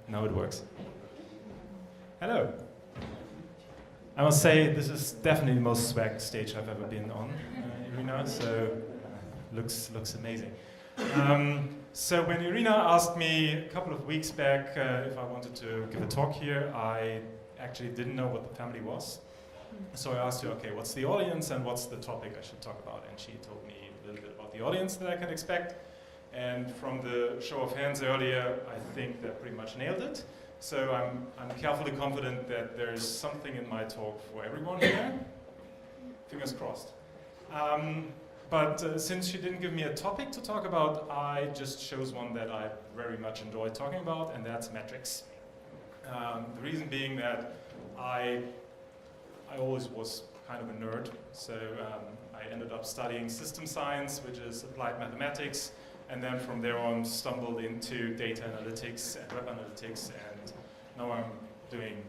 Now it works. Hello. I must say this is definitely the most swag stage I've ever been on, Irina, so looks amazing. So when Irina asked me a couple of weeks back if I wanted to give a talk here, I actually didn't know what the family was. So I asked her, okay, what's the audience and what's the topic I should talk about? And she told me a little bit about the audience that I can expect. And from the show of hands earlier, I think that pretty much nailed it. So I'm carefully confident that there's something in my talk for everyone here. Fingers crossed. But since she didn't give me a topic to talk about, I just chose one that I very much enjoy talking about, and that's metrics. The reason being that I always was kind of a nerd, so I ended up studying system science, which is applied mathematics, and then from there on stumbled into data analytics and web analytics, and now I'm doing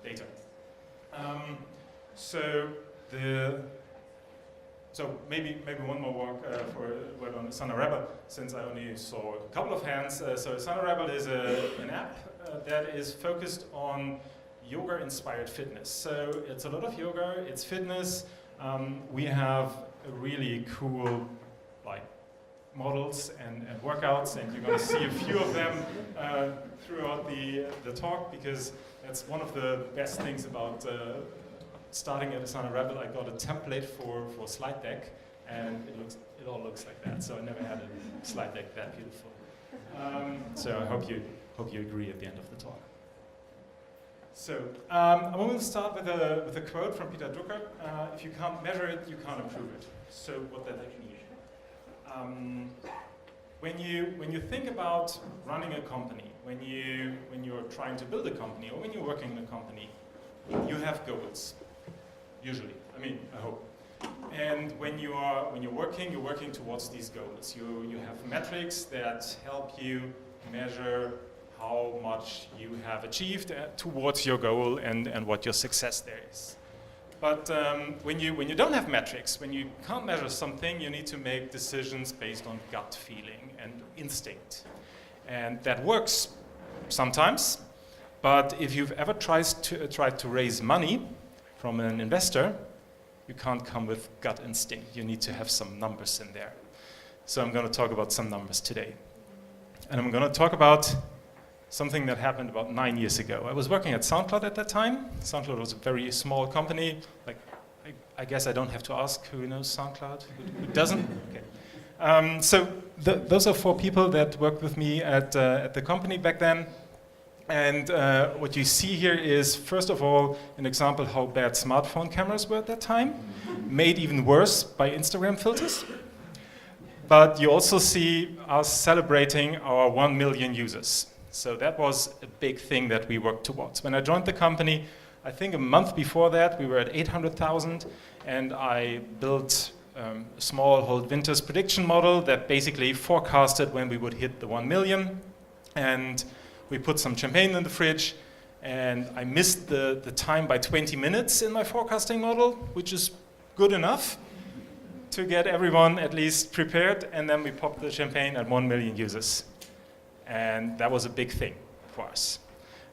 data. So maybe one more work for word on Asana Rebel, since I only saw a couple of hands. So Asana Rebel is an app that is focused on yoga-inspired fitness. So it's a lot of yoga, it's fitness. We have a really cool models and workouts, and you're going to see a few of them throughout the talk, because that's one of the best things about starting at Asana Rebel. I got a template for a slide deck, and it all looks like that. So I never had a slide deck that beautiful. So I hope you agree at the end of the talk. So I'm going to start with a quote from Peter Drucker. If you can't measure it, you can't improve it. So what does that mean? When you think about running a company, when you're trying to build a company, or when you're working in a company, you have goals. Usually, I hope. And when you're working towards these goals. You have metrics that help you measure how much you have achieved towards your goal and what your success there is. But when you don't have metrics, when you can't measure something, you need to make decisions based on gut feeling and instinct. And that works sometimes, but if you've ever tried to raise money from an investor, you can't come with gut instinct. You need to have some numbers in there. So I'm going to talk about some numbers today. And I'm going to talk about something that happened about 9 years ago. I was working at SoundCloud at that time. SoundCloud was a very small company. I guess I don't have to ask who knows SoundCloud, who doesn't? Okay. So those are 4 people that worked with me at the company back then. And what you see here is, first of all, an example how bad smartphone cameras were at that time, made even worse by Instagram filters. But you also see us celebrating our 1 million users. So that was a big thing that we worked towards. When I joined the company, I think a month before that, we were at 800,000, and I built a small Holt-Winters prediction model that basically forecasted when we would hit the 1 million. And we put some champagne in the fridge, and I missed the time by 20 minutes in my forecasting model, which is good enough to get everyone at least prepared, and then we popped the champagne at 1 million users. And that was a big thing for us.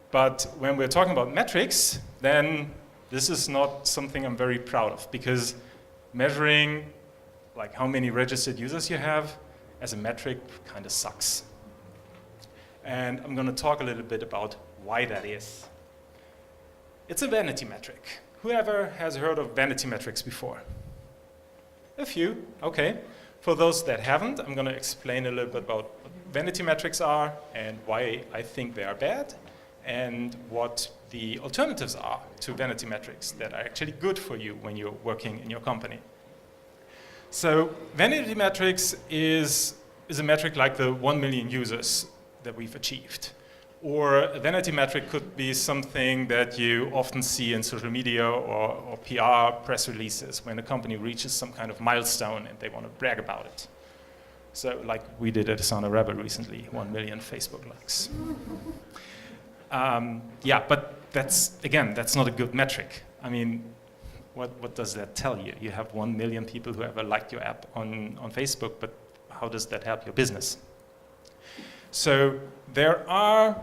But when we're talking about metrics, then this is not something I'm very proud of, because measuring how many registered users you have as a metric kind of sucks. And I'm going to talk a little bit about why that is. It's a vanity metric. Whoever has heard of vanity metrics before? A few, okay. For those that haven't, I'm going to explain a little bit about what vanity metrics are and why I think they are bad, and what the alternatives are to vanity metrics that are actually good for you when you're working in your company. So vanity metrics is a metric like the 1 million users that we've achieved. Or a vanity metric could be something that you often see in social media or PR press releases when a company reaches some kind of milestone and they want to brag about it. So like we did at Asana Rebel recently, 1 million Facebook likes. But that's not a good metric. what does that tell you? You have 1 million people who ever liked your app on Facebook, but how does that help your business? So there are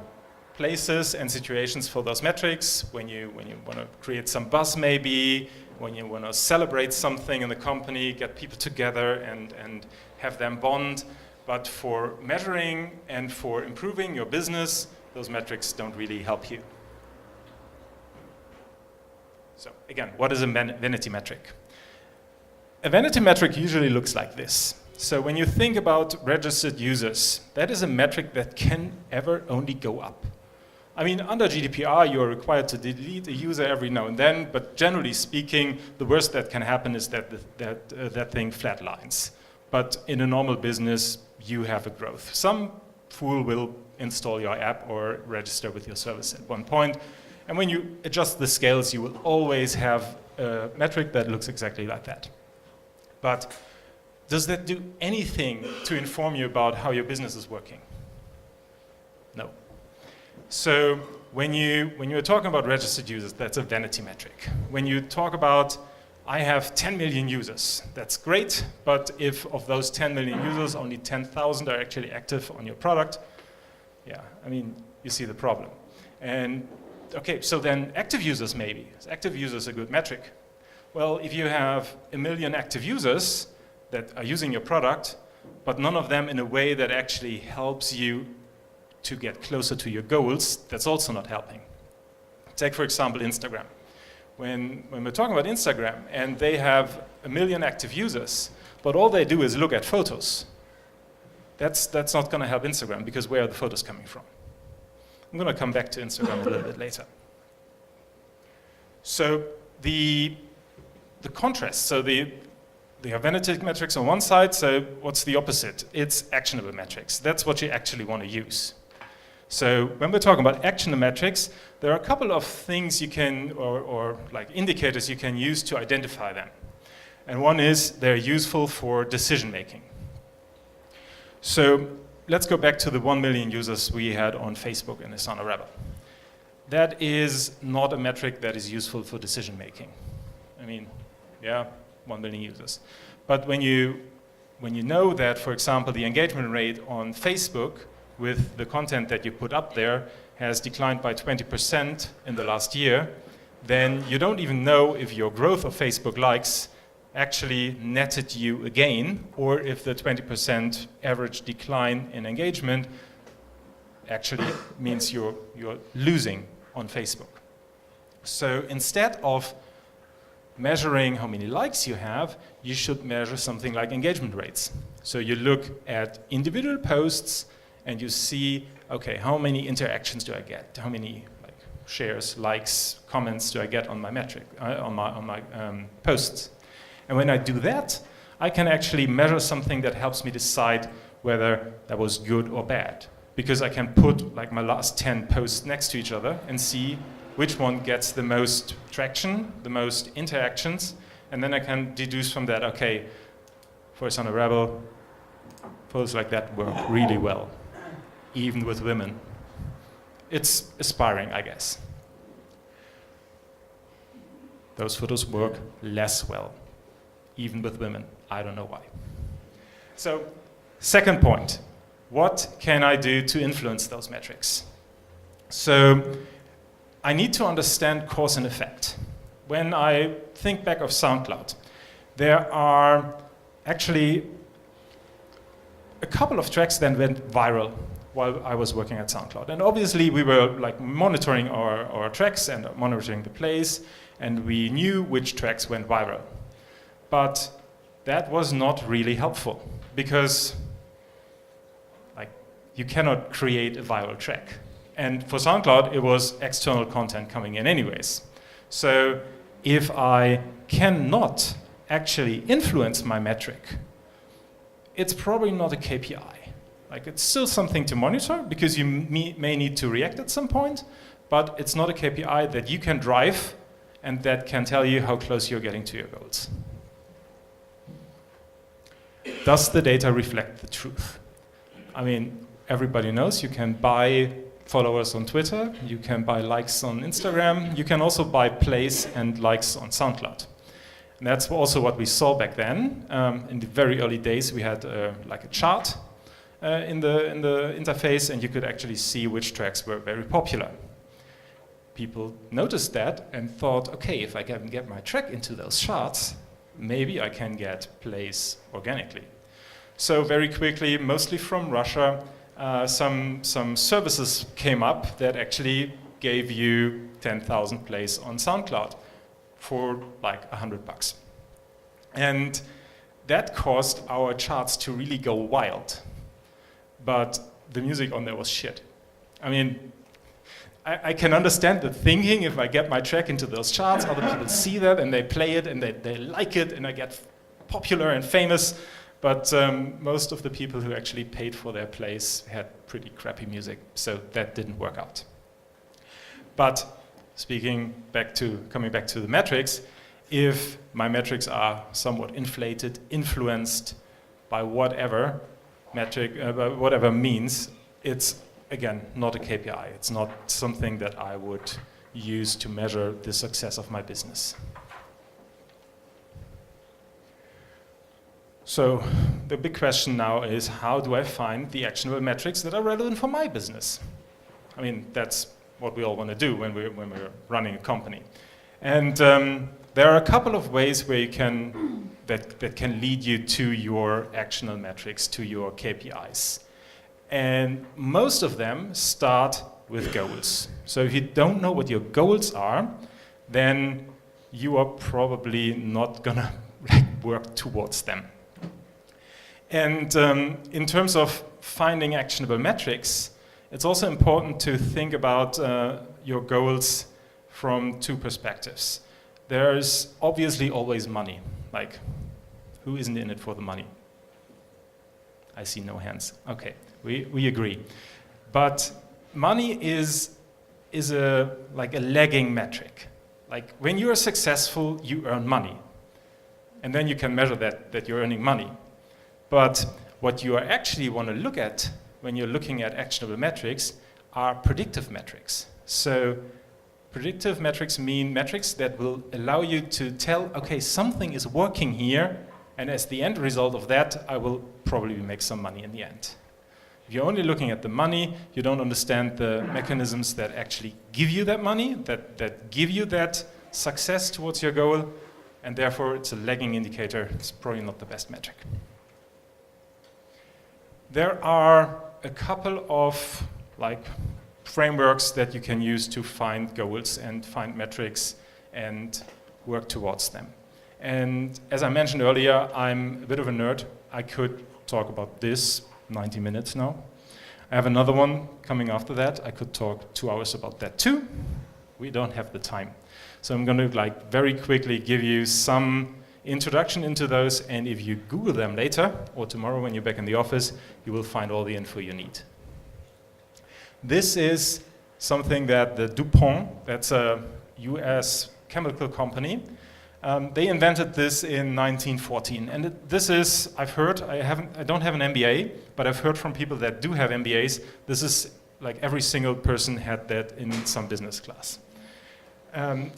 places and situations for those metrics when you want to create some buzz maybe, when you want to celebrate something in the company, get people together and have them bond. But for measuring and for improving your business, those metrics don't really help you. So again, what is a vanity metric? A vanity metric usually looks like this. So when you think about registered users, that is a metric that can ever only go up. I mean, under GDPR, you're required to delete a user every now and then, but generally speaking, the worst that can happen is that that thing flatlines. But in a normal business, you have a growth. Some fool will install your app or register with your service at one point. And when you adjust the scales, you will always have a metric that looks exactly like that. But does that do anything to inform you about how your business is working? No. So when you're talking about registered users, that's a vanity metric. When you talk about, I have 10 million users, that's great, but if of those 10 million users, only 10,000 are actually active on your product, yeah, I mean, you see the problem. And okay, so then active users maybe. Is active users a good metric? Well, if you have 1 million active users that are using your product, but none of them in a way that actually helps you to get closer to your goals, that's also not helping. Take, for example, Instagram. When we're talking about Instagram and they have 1 million active users, but all they do is look at photos, that's not going to help Instagram, because where are the photos coming from? I'm going to come back to Instagram a little bit later. So the contrast, so they have vanity metrics on one side, so what's the opposite? It's actionable metrics. That's what you actually want to use. So when we're talking about actionable metrics, there are a couple of things you can, or like indicators you can use to identify them. And one is they're useful for decision making. So let's go back to the 1 million users we had on Facebook in Asana Rebel. That is not a metric that is useful for decision making. I mean, yeah, 1 million users. But when you know that, for example, the engagement rate on Facebook with the content that you put up there has declined by 20% in the last year, then you don't even know if your growth of Facebook likes actually netted you a gain, or if the 20% average decline in engagement actually means you're losing on Facebook. So instead of measuring how many likes you have, you should measure something like engagement rates. So you look at individual posts and you see, okay, how many interactions do I get? How many shares, likes, comments do I get on my metric, on my posts? And when I do that, I can actually measure something that helps me decide whether that was good or bad. Because I can put like my last 10 posts next to each other and see which one gets the most traction, the most interactions, and then I can deduce from that, okay, for Asana Rebel, posts like that work really well, even with women. It's aspiring, I guess. Those photos work less well, even with women. I don't know why. So, second point, what can I do to influence those metrics? So, I need to understand cause and effect. When I think back of SoundCloud, there are actually a couple of tracks that went viral while I was working at SoundCloud. And obviously we were like monitoring our tracks and monitoring the plays, and we knew which tracks went viral. But that was not really helpful, because like you cannot create a viral track. And for SoundCloud, it was external content coming in anyways. So if I cannot actually influence my metric, it's probably not a KPI. Like, it's still something to monitor, because you may need to react at some point, but it's not a KPI that you can drive and that can tell you how close you're getting to your goals. Does the data reflect the truth? I mean, everybody knows you can buy followers on Twitter, you can buy likes on Instagram, you can also buy plays and likes on SoundCloud. And that's also what we saw back then. In the very early days, we had like a chart in the interface, and you could actually see which tracks were very popular. People noticed that and thought, okay, if I can get my track into those charts, maybe I can get plays organically. So very quickly, mostly from Russia, some services came up that actually gave you 10,000 plays on SoundCloud for like $100. And that caused our charts to really go wild. But the music on there was shit. I mean, I can understand the thinking. If I get my track into those charts, other people see that and they play it and they like it and I get popular and famous. But most of the people who actually paid for their plays had pretty crappy music, so that didn't work out. But coming back to the metrics, if my metrics are somewhat inflated, influenced by whatever metric, whatever means, it's again not a KPI. It's not something that I would use to measure the success of my business. So the big question now is, how do I find the actionable metrics that are relevant for my business? I mean, that's what we all want to do when we're running a company. And there are a couple of ways where you can that can lead you to your actionable metrics, to your KPIs. And most of them start with goals. So if you don't know what your goals are, then you are probably not gonna work towards them. And in terms of finding actionable metrics, it's also important to think about your goals from two perspectives. There's obviously always money. Like, who isn't in it for the money? I see no hands. Okay, we agree. But money is like a lagging metric. Like, when you are successful, you earn money. And then you can measure that you're earning money. But what you actually want to look at when you're looking at actionable metrics are predictive metrics. So predictive metrics mean metrics that will allow you to tell, okay, something is working here, and as the end result of that, I will probably make some money in the end. If you're only looking at the money, you don't understand the mechanisms that actually give you that money, that give you that success towards your goal, and therefore it's a lagging indicator. It's probably not the best metric. There are a couple of frameworks that you can use to find goals and find metrics and work towards them. And as I mentioned earlier, I'm a bit of a nerd. I could talk about this 90 minutes now. I have another one coming after that. I could talk 2 hours about that too. We don't have the time. So I'm going to very quickly give you some introduction into those, and if you Google them later or tomorrow when you're back in the office, you will find all the info you need. This is something that the DuPont, that's a US chemical company, they invented this in 1914. And this is, I've heard, I don't have an MBA, but I've heard from people that do have MBAs, this is like every single person had that in some business class.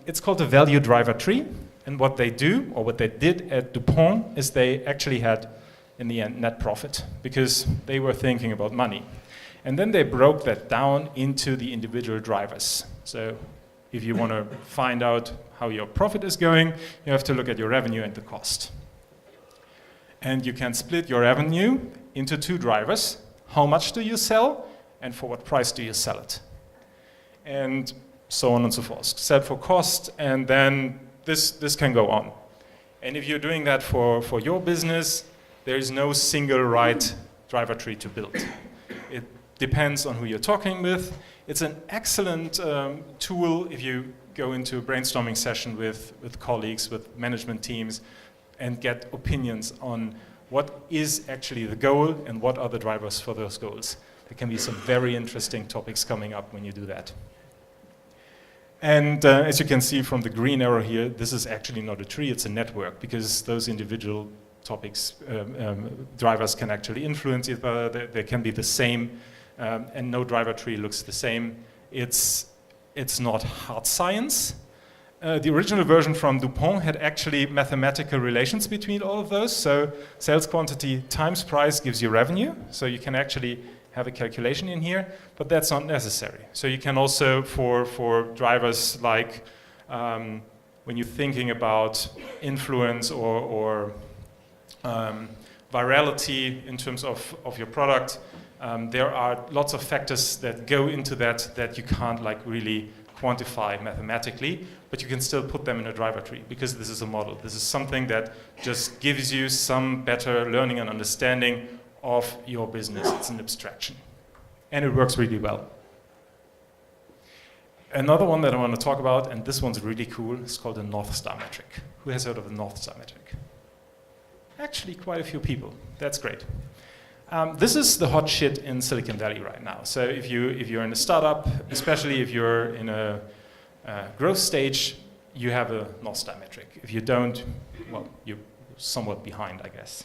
It's called the value driver tree. And what they do, or what they did at DuPont, is they actually had, in the end, net profit, because they were thinking about money. And then they broke that down into the individual drivers. So if you want to find out how your profit is going, you have to look at your revenue and the cost. And you can split your revenue into 2 drivers. How much do you sell, and for what price do you sell it? And so on and so forth. Sell for cost, and then this can go on. And if you're doing that for your business, there is no single right driver tree to build. It depends on who you're talking with. It's an excellent tool if you go into a brainstorming session with colleagues, with management teams, and get opinions on what is actually the goal and what are the drivers for those goals. There can be some very interesting topics coming up when you do that. And as you can see from the green arrow here, this is actually not a tree, it's a network, because those individual topics, drivers can actually influence each other. They can be the same, and no driver tree looks the same. It's not hard science, the original version from Dupont had actually mathematical relations between all of those. So sales quantity times price gives you revenue. So you can actually have a calculation in here, but that's not necessary. So you can also, for drivers like when you're thinking about influence or virality in terms of your product, there are lots of factors that go into that you can't like really quantify mathematically, but you can still put them in a driver tree because this is a model. This is something that just gives you some better learning and understanding of your business. It's an abstraction. And it works really well. Another one that I want to talk about, and this one's really cool, is called the North Star metric. Who has heard of the North Star metric? Actually, quite a few people. That's great. This is the hot shit in Silicon Valley right now. So if you're in a startup, especially if you're in a growth stage, you have a North Star metric. If you don't, well, you're somewhat behind, I guess.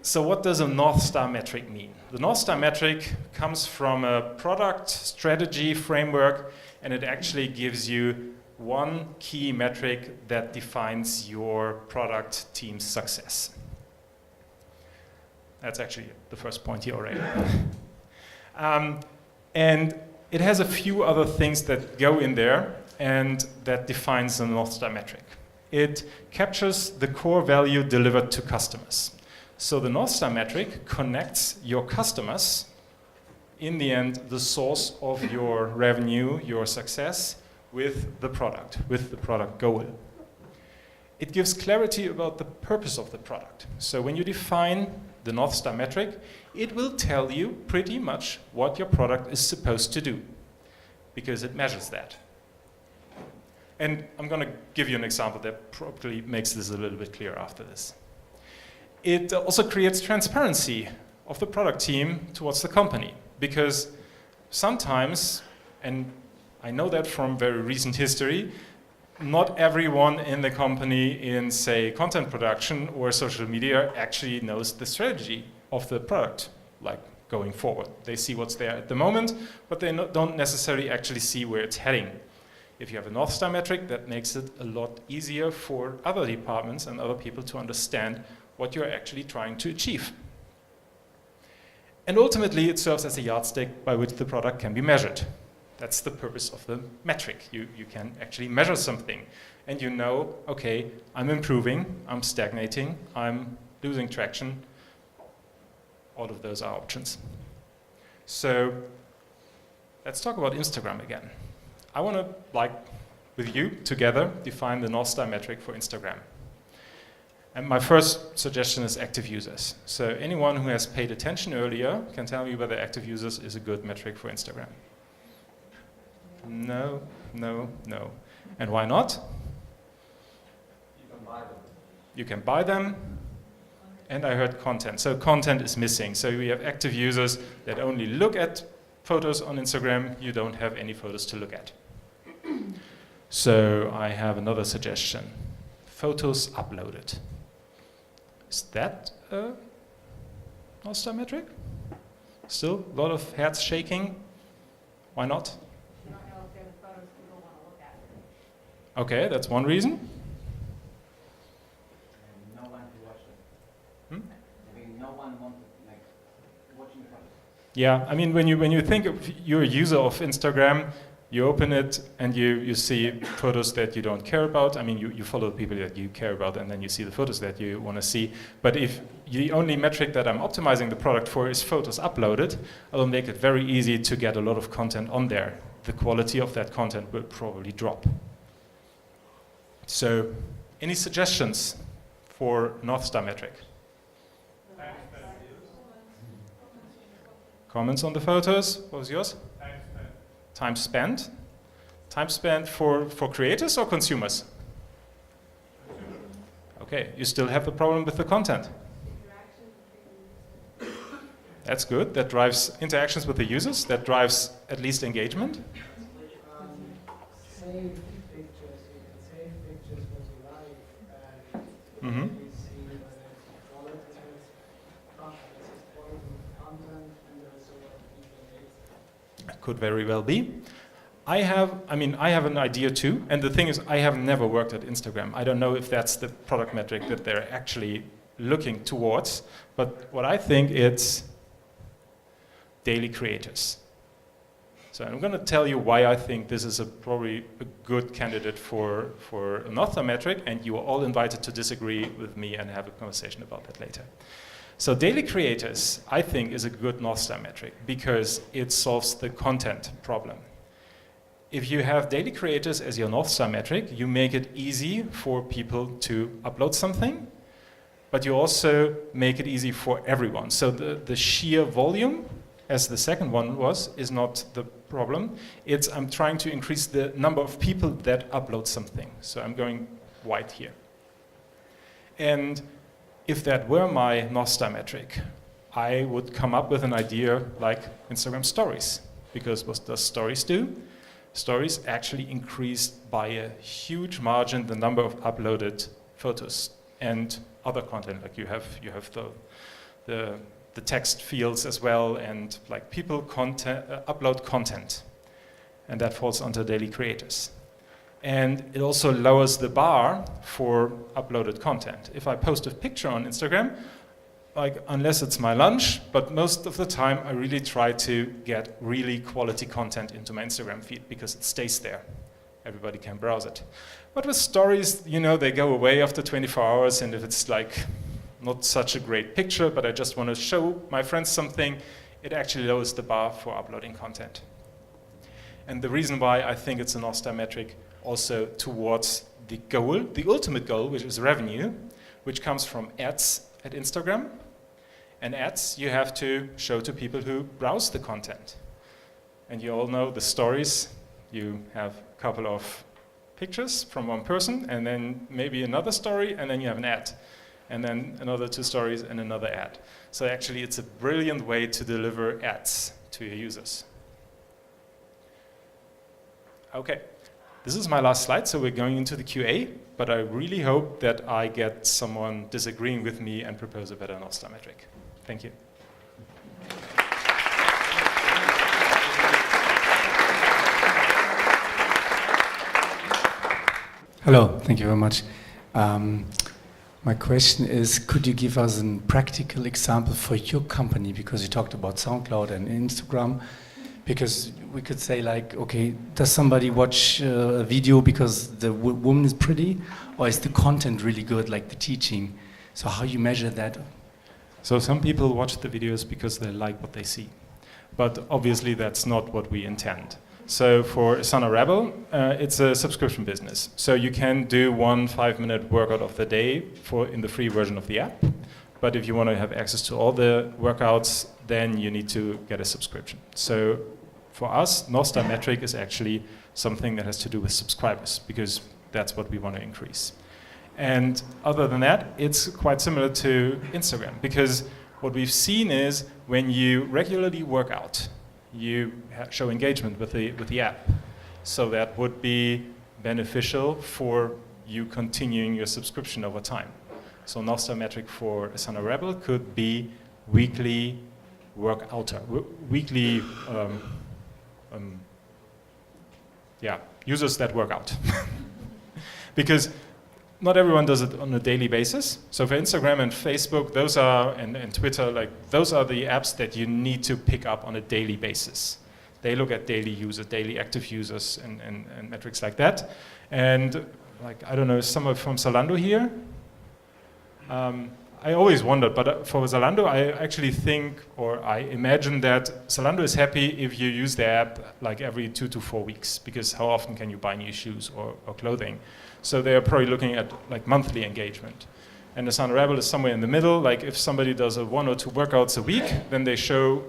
So what does a North Star metric mean? The North Star metric comes from a product strategy framework, and it actually gives you one key metric that defines your product team's success. That's actually the first point here already. And it has a few other things that go in there and that defines the North Star metric. It captures the core value delivered to customers. So the North Star metric connects your customers, in the end, the source of your revenue, your success, with the product goal. It gives clarity about the purpose of the product. So when you define the North Star metric, it will tell you pretty much what your product is supposed to do, because it measures that. And I'm going to give you an example that probably makes this a little bit clearer after this. It also creates transparency of the product team towards the company, because sometimes, and I know that from very recent history, not everyone in the company in, say, content production or social media actually knows the strategy of the product, like going forward. They see what's there at the moment, but they don't necessarily actually see where it's heading. If you have a North Star metric, that makes it a lot easier for other departments and other people to understand what you're actually trying to achieve. And ultimately, it serves as a yardstick by which the product can be measured. That's the purpose of the metric. You can actually measure something. And you know, okay, I'm improving, I'm stagnating, I'm losing traction. All of those are options. So let's talk about Instagram again. I want to, like, with you together, define the North Star metric for Instagram. And my first suggestion is active users. So anyone who has paid attention earlier can tell me whether active users is a good metric for Instagram. No, no, no. And why not? You can buy them. You can buy them. And I heard content. So content is missing. So we have active users that only look at photos on Instagram. You don't have any photos to look at. So I have another suggestion. Photos uploaded. Is that a North Star metric? Still a lot of heads shaking. Why not? You don't know if they're the photos people want to look at. Okay, that's one reason. And no one to watch them. I mean, no one wants like watching the photos. Yeah, I mean, when you think of you're a user of Instagram, you open it and you see photos that you don't care about. I mean, you follow the people that you care about, and then you see the photos that you want to see. But if the only metric that I'm optimizing the product for is photos uploaded, I'll make it very easy to get a lot of content on there. The quality of that content will probably drop. So, any suggestions for North Star metric? Comments on the photos? What was yours? Time spent. Time spent for creators or consumers? Okay, you still have the problem with the content. That's good. That drives interactions with the users. That drives at least engagement. Save pictures. You can save pictures what you like. Mm-hmm. You see whether it's quality, quality content, and also what people need. Could very well be. I have an idea too, and the thing is, I have never worked at Instagram. I don't know if that's the product metric that they're actually looking towards, but what I think it's daily creators. So I'm going to tell you why I think this is probably a good candidate for a North Star metric, and you are all invited to disagree with me and have a conversation about that later. So daily creators, I think, is a good North Star metric because it solves the content problem. If you have daily creators as your North Star metric, you make it easy for people to upload something, but you also make it easy for everyone. So the sheer volume, as the second one was, is not the problem. It's I'm trying to increase the number of people that upload something. So I'm going white here. And if that were my North Star metric, I would come up with an idea like Instagram stories. Because what does stories do? Stories actually increased by a huge margin the number of uploaded photos and other content. Like you have the text fields as well, and like people upload content, and that falls under daily creators. And it also lowers the bar for uploaded content. If I post a picture on Instagram, like unless it's my lunch, but most of the time I really try to get really quality content into my Instagram feed because it stays there. Everybody can browse it. But with stories, you know, they go away after 24 hours, and if it's like not such a great picture, but I just want to show my friends something, it actually lowers the bar for uploading content. And the reason why I think it's a North Star metric also towards the goal, the ultimate goal, which is revenue, which comes from ads at Instagram. And ads you have to show to people who browse the content. And you all know the stories. You have a couple of pictures from one person, and then maybe another story, and then you have an ad. And then another 2 stories and another ad. So actually it's a brilliant way to deliver ads to your users. Okay, this is my last slide, so we're going into the QA, but I really hope that I get someone disagreeing with me and propose a better North Star metric. Thank you. Hello, thank you very much. My question is, could you give us a practical example for your company? Because you talked about SoundCloud and Instagram. Because we could say like, okay, does somebody watch a video because the woman is pretty? Or is the content really good, like the teaching? So how you measure that? So some people watch the videos because they like what they see. But obviously that's not what we intend. So for Asana Rebel, it's a subscription business. So you can do 1 5-minute workout of the day in the free version of the app. But if you want to have access to all the workouts, then you need to get a subscription. So for us, North Star metric is actually something that has to do with subscribers, because that's what we want to increase. And other than that, it's quite similar to Instagram, because what we've seen is when you regularly work out, you show engagement with the app. So that would be beneficial for you continuing your subscription over time. So North Star metric for Asana Rebel could be weekly workouter, weekly users that work out. Because not everyone does it on a daily basis. So for Instagram and Facebook, those are, and Twitter, like those are the apps that you need to pick up on a daily basis. They look at daily users, daily active users, and metrics like that. And like, I don't know, is someone from Zalando here? I always wondered, but for Zalando, I actually think, or I imagine that Zalando is happy if you use the app like every 2 to 4 weeks, because how often can you buy new shoes or clothing? So they are probably looking at like monthly engagement. And Asana Rebel is somewhere in the middle. Like if somebody does 1 or 2 workouts a week, then they show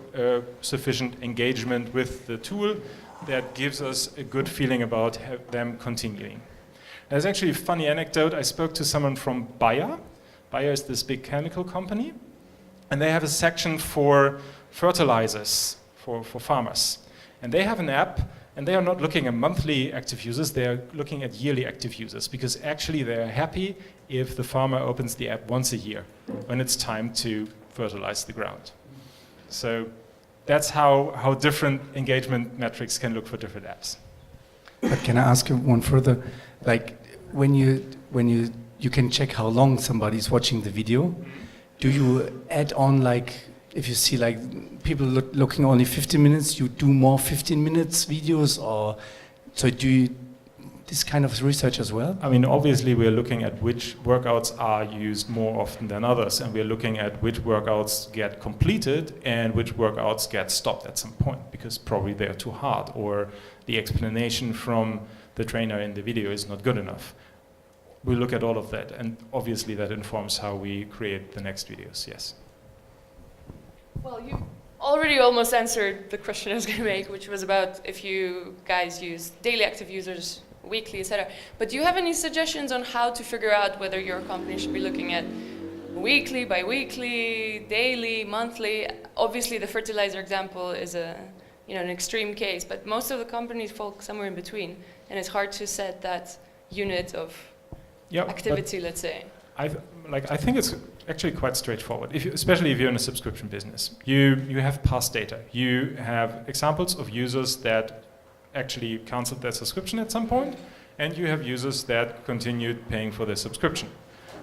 sufficient engagement with the tool that gives us a good feeling about them continuing. There's actually a funny anecdote. I spoke to someone from Bayer. Bayer is this big chemical company, and they have a section for fertilizers for farmers. And they have an app, and they are not looking at monthly active users, they are looking at yearly active users, because actually they are happy if the farmer opens the app once a year, when it's time to fertilize the ground. So that's how different engagement metrics can look for different apps. But can I ask you one further? Like when you can check how long somebody's watching the video, do you add on, like, if you see like people looking only 15 minutes, you do more 15 minutes videos, or so do you this kind of research as well? I mean, obviously we're looking at which workouts are used more often than others, and we're looking at which workouts get completed and which workouts get stopped at some point, because probably they're too hard, or the explanation from the trainer in the video is not good enough. We look at all of that, and obviously that informs how we create the next videos, yes. Well, you already almost answered the question I was going to make, which was about if you guys use daily active users, weekly, etc. But do you have any suggestions on how to figure out whether your company should be looking at weekly, bi-weekly, daily, monthly? Obviously, the fertilizer example is an extreme case, but most of the companies fall somewhere in between, and it's hard to set that unit of activity, let's say. I think it's actually quite straightforward, especially if you're in a subscription business. You have past data. You have examples of users that actually canceled their subscription at some point, and you have users that continued paying for their subscription.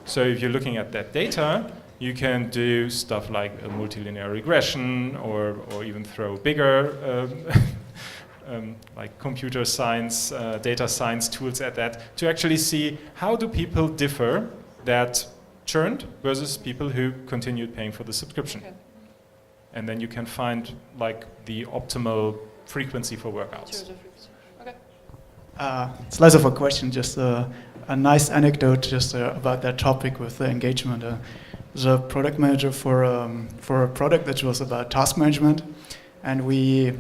So if you're looking at that data, you can do stuff like a multilinear regression, or even throw bigger like computer science, data science tools at that, to actually see how do people differ that churned versus people who continued paying for the subscription. Okay. And then you can find like the optimal frequency for workouts. Okay. It's less of a question, just a nice anecdote just about that topic with the engagement. There's a product manager for a product that was about task management, and we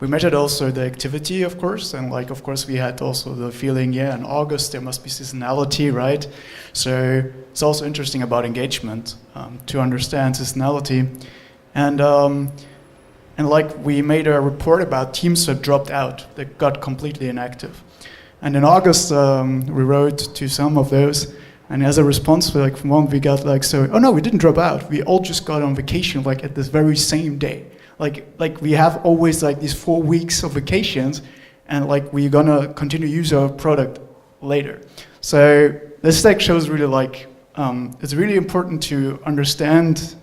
measured also the activity, of course, and like of course we had also the feeling, in August there must be seasonality, right? So it's also interesting about engagement to understand seasonality, and like we made a report about teams that dropped out, that got completely inactive. And in August, we wrote to some of those, and as a response, like from one, we got like, so, oh no, we didn't drop out. We all just got on vacation like at this very same day. Like we have always like these 4 weeks of vacations, and like we're gonna continue to use our product later. So this like shows really like, it's really important to understand,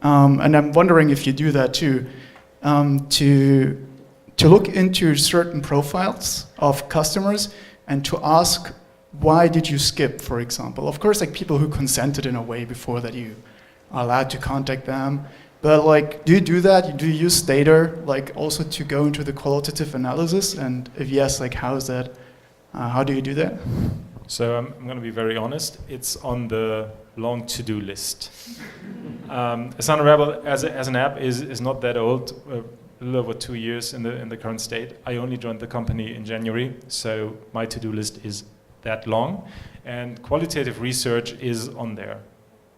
and I'm wondering if you do that too, to look into certain profiles of customers and to ask, why did you skip, for example? Of course, like people who consented in a way before that you are allowed to contact them. But like, do you do that? Do you use data like also to go into the qualitative analysis? And if yes, like how is that? How do you do that? So I'm going to be very honest. It's on the long to-do list. Asana Rebel as an app is not that old. A little over 2 years in the current state. I only joined the company in January, so my to-do list is that long, and qualitative research is on there.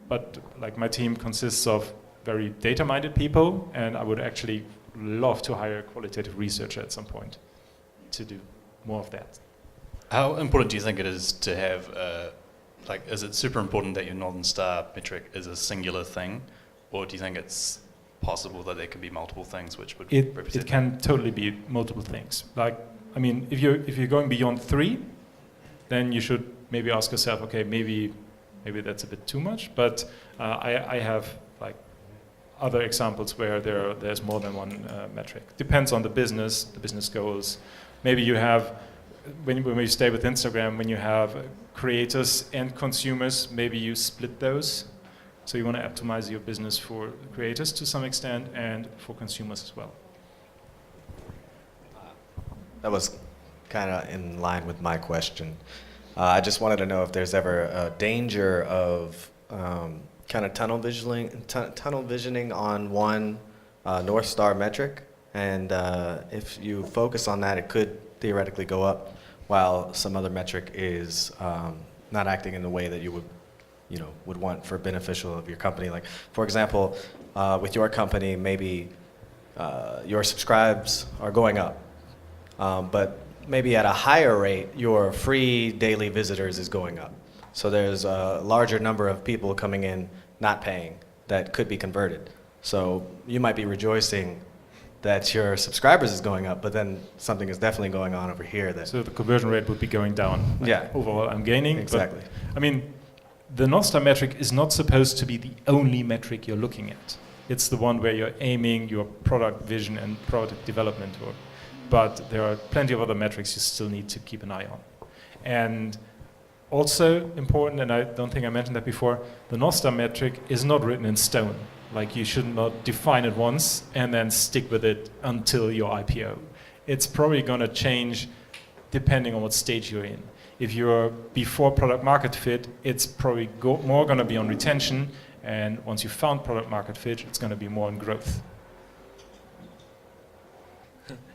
But like my team consists of very data-minded people, and I would actually love to hire a qualitative researcher at some point to do more of that. How important do you think it is to have, is it super important that your Northern Star metric is a singular thing, or do you think it's possible that there could be multiple things which would represent it can totally be multiple things. Like, I mean, if you're going beyond 3, then you should maybe ask yourself, okay, maybe that's a bit too much. But I have like other examples where there's more than one metric. Depends on the business goals. Maybe you have, when you stay with Instagram, when you have creators and consumers, maybe you split those. So you want to optimize your business for creators to some extent and for consumers as well. That was kind of in line with my question. I just wanted to know if there's ever a danger of kind of tunnel visioning on one North Star metric, and if you focus on that, it could theoretically go up, while some other metric is not acting in the way that you would want for beneficial of your company. Like, for example, with your company, maybe your subscribes are going up, but maybe at a higher rate, your free daily visitors is going up. So there's a larger number of people coming in not paying that could be converted. So you might be rejoicing that your subscribers is going up, but then something is definitely going on over here that. So the conversion rate would be going down. Like, Yeah. overall, I'm gaining. Exactly. But, I mean, the North Star metric is not supposed to be the only metric you're looking at. It's the one where you're aiming your product vision and product development work. But there are plenty of other metrics you still need to keep an eye on. And also important, and I don't think I mentioned that before, the North Star metric is not written in stone. Like, you should not define it once and then stick with it until your IPO. It's probably going to change depending on what stage you're in. If you're before product market fit, it's probably more going to be on retention, and once you found product market fit, it's going to be more on growth.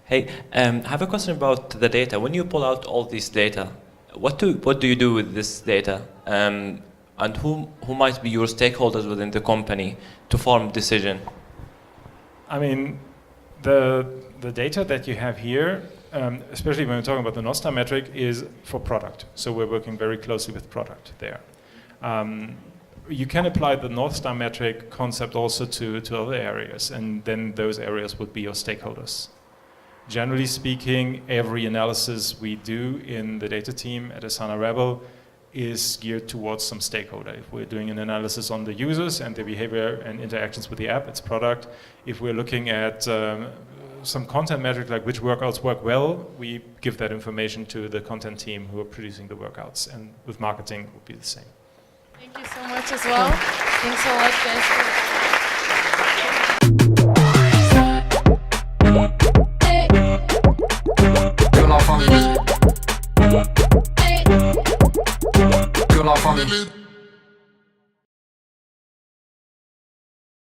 Hey, I have a question about the data. When you pull out all this data, what do you do with this data? And who might be your stakeholders within the company to form decision? I mean, the data that you have here, especially when we're talking about the North Star metric, is for product. So we're working very closely with product there. You can apply the North Star metric concept also to other areas, and then those areas would be your stakeholders. Generally speaking, every analysis we do in the data team at Asana Rebel is geared towards some stakeholder. If we're doing an analysis on the users and their behavior and interactions with the app, it's product. If we're looking at some content metric, like which workouts work well, we give that information to the content team who are producing the workouts. And with marketing, it would be the same. Thank you so much as well. Thanks a lot, guys. Feel like